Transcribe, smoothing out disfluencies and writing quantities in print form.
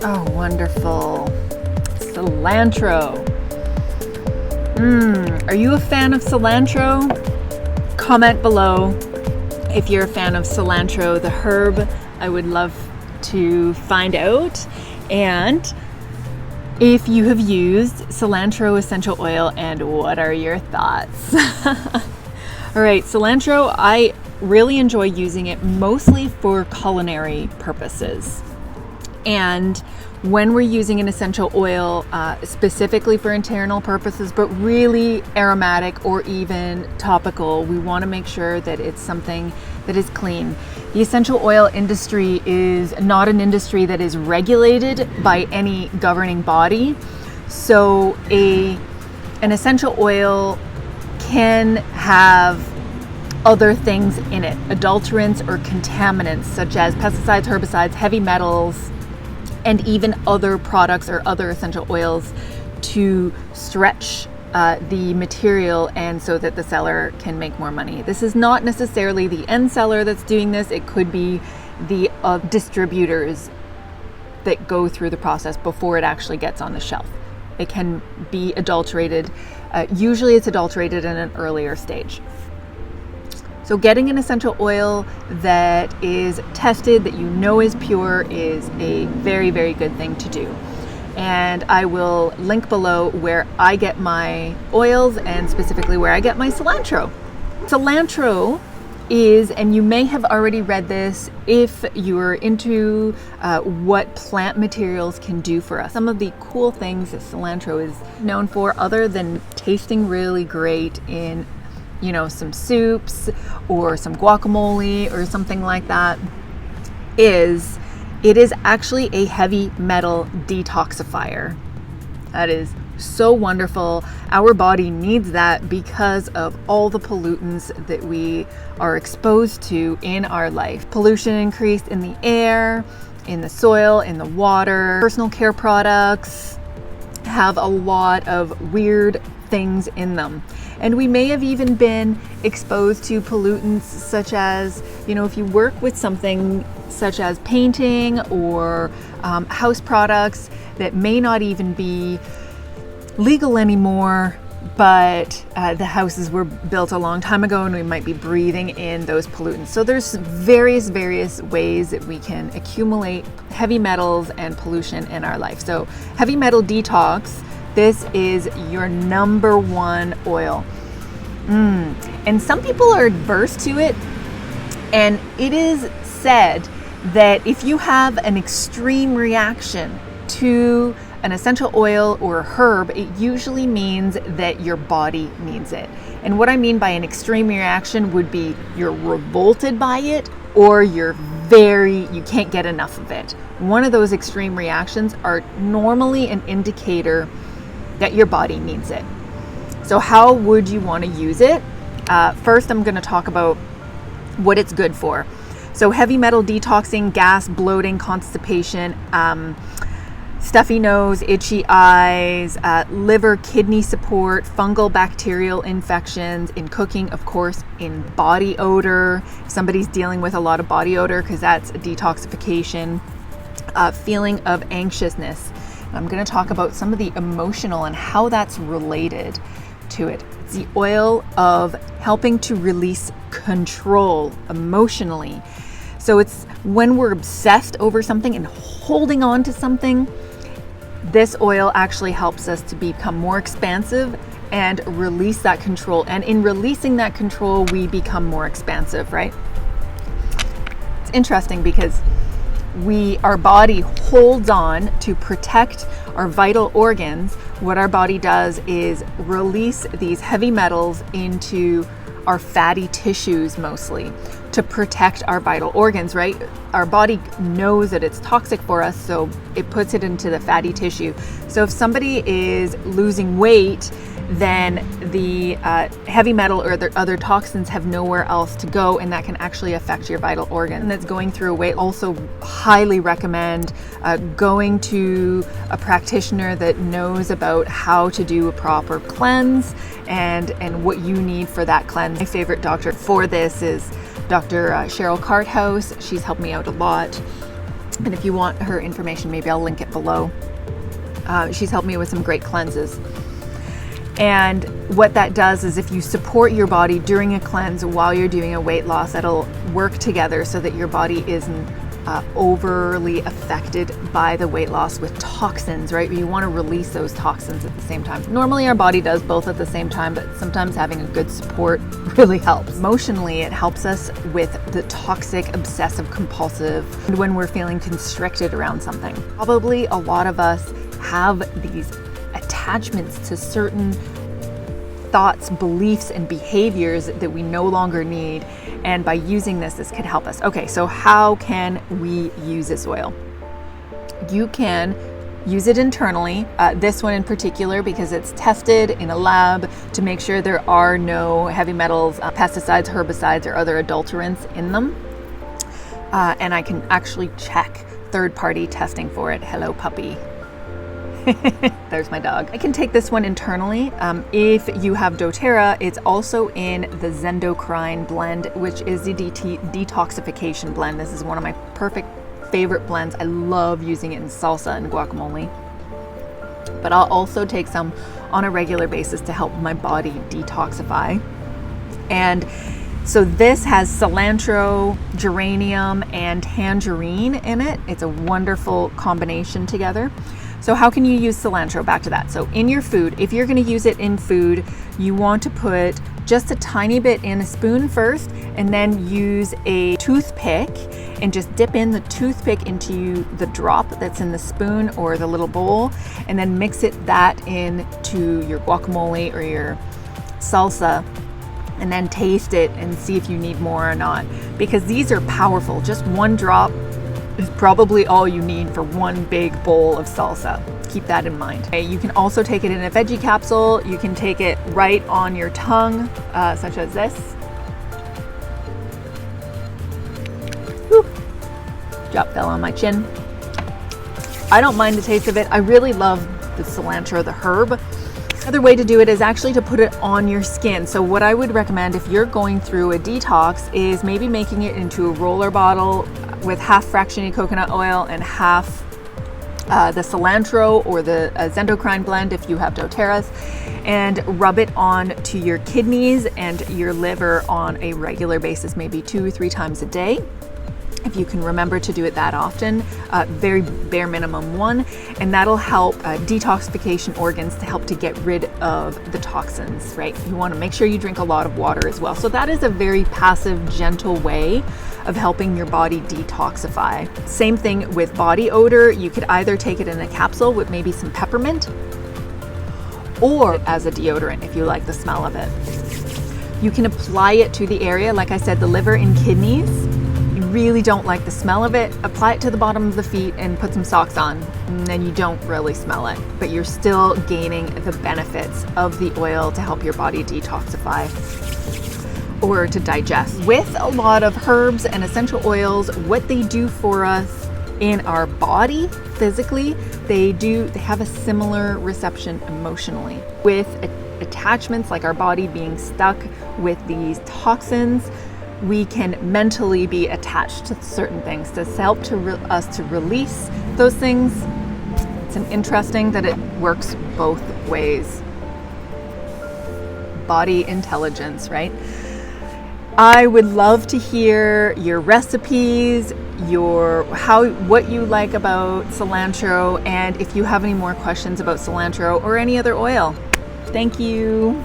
Oh, wonderful. Cilantro. Are you a fan of cilantro? Comment below if you're a fan of cilantro, the herb. I would love to find out. And if you have used cilantro essential oil, and what are your thoughts? All right, cilantro, I really enjoy using it mostly for culinary purposes. And when we're using an essential oil specifically for internal purposes, but really aromatic or even topical, we want to make sure that it's something that is clean. The essential oil industry is not an industry that is regulated by any governing body. So an essential oil can have other things in it, adulterants or contaminants such as pesticides, herbicides, heavy metals, and even other products or other essential oils to stretch the material and so that the seller can make more money. This is not necessarily the end seller that's doing this. It could be the distributors that go through the process before it actually gets on the shelf. It can be adulterated. Usually it's adulterated in an earlier stage. So getting an essential oil that is tested, that you know is pure, is a very, very good thing to do. And I will link below where I get my oils and specifically where I get my cilantro. Cilantro is, and you may have already read this if you're into what plant materials can do for us. Some of the cool things that cilantro is known for, other than tasting really great in some soups or some guacamole or something like that, is it is actually a heavy metal detoxifier. That is so wonderful. Our body needs that because of all the pollutants that we are exposed to in our life. Pollution increased in the air, in the soil, in the water. Personal care products have a lot of weird things in them. And we may have even been exposed to pollutants such as, if you work with something such as painting or house products that may not even be legal anymore, but the houses were built a long time ago and we might be breathing in those pollutants. So there's various ways that we can accumulate heavy metals and pollution in our life. So heavy metal detox, this is your number one oil. And some people are adverse to it. And it is said that if you have an extreme reaction to an essential oil or a herb, it usually means that your body needs it. And what I mean by an extreme reaction would be you're revolted by it or you can't get enough of it. One of those extreme reactions are normally an indicator that your body needs it. So how would you want to use it? First, I'm going to talk about what it's good for. So heavy metal detoxing, gas, bloating, constipation, stuffy nose, itchy eyes, liver, kidney support, fungal, bacterial infections, in cooking, of course, in body odor. If somebody's dealing with a lot of body odor, because that's a detoxification, feeling of anxiousness. I'm going to talk about some of the emotional and how that's related to it. It's the oil of helping to release control emotionally. So it's when we're obsessed over something and holding on to something, this oil actually helps us to become more expansive and release that control. And in releasing that control, we become more expansive, right? It's interesting because our body holds on to protect our vital organs. What our body does is release these heavy metals into our fatty tissues mostly to protect our vital organs, right? Our body knows that it's toxic for us, so it puts it into the fatty tissue. So if somebody is losing weight, then the heavy metal or the other toxins have nowhere else to go, and that can actually affect your vital organ. And that's going through a weight. Also highly recommend going to a practitioner that knows about how to do a proper cleanse and what you need for that cleanse. My favorite doctor for this is Dr. Cheryl Carthouse. She's helped me out a lot. And if you want her information, maybe I'll link it below. She's helped me with some great cleanses. And what that does is if you support your body during a cleanse while you're doing a weight loss, that'll work together so that your body isn't overly affected by the weight loss with toxins, right? You want to release those toxins at the same time. Normally our body does both at the same time, but sometimes having a good support really helps. Emotionally, it helps us with the toxic, obsessive, compulsive, when we're feeling constricted around something. Probably a lot of us have these attachments to certain thoughts, beliefs, and behaviors that we no longer need. And by using this could help us. Okay, so how can we use this oil? You can use it internally. This one in particular, because it's tested in a lab to make sure there are no heavy metals, pesticides, herbicides, or other adulterants in them. And I can actually check third-party testing for it. Hello, puppy. There's my dog. I can take this one internally. If you have doTERRA, it's also in the Zendocrine blend, which is the detoxification blend. This is one of my perfect favorite blends. I love using it in salsa and guacamole. But I'll also take some on a regular basis to help my body detoxify. And so this has cilantro, geranium, and tangerine in it. It's a wonderful combination together. So how can you use cilantro? Back to that. So in your food, if you're going to use it in food, you want to put just a tiny bit in a spoon first, and then use a toothpick and just dip in the toothpick into the drop that's in the spoon or the little bowl, and then mix that into your guacamole or your salsa, and then taste it and see if you need more or not. Because these are powerful. Just one drop is probably all you need for one big bowl of salsa. Keep that in mind. Okay, you can also take it in a veggie capsule. You can take it right on your tongue, such as this. Whew. Drop fell on my chin. I don't mind the taste of it. I really love the cilantro, the herb. Another way to do it is actually to put it on your skin. So what I would recommend if you're going through a detox is maybe making it into a roller bottle with half fractionated coconut oil and half the cilantro or the Zendocrine blend if you have doTERRAs, and rub it on to your kidneys and your liver on a regular basis, maybe 2 or 3 times a day. If you can remember to do it that often, very bare minimum 1, and that'll help detoxification organs to help to get rid of the toxins, right? You want to make sure you drink a lot of water as well. So that is a very passive, gentle way of helping your body detoxify. Same thing with body odor. You could either take it in a capsule with maybe some peppermint, or as a deodorant if you like the smell of it. You can apply it to the area, like I said, the liver and kidneys. Really don't like the smell of it, apply it to the bottom of the feet and put some socks on, and then you don't really smell it, but you're still gaining the benefits of the oil to help your body detoxify or to digest. With a lot of herbs and essential oils, what they do for us in our body physically, they have a similar reception emotionally. With attachments like our body being stuck with these toxins, we can mentally be attached to certain things to help us to release those things. It's interesting that it works both ways. Body intelligence, right? I would love to hear your recipes, what you like about cilantro, and if you have any more questions about cilantro or any other oil. Thank you.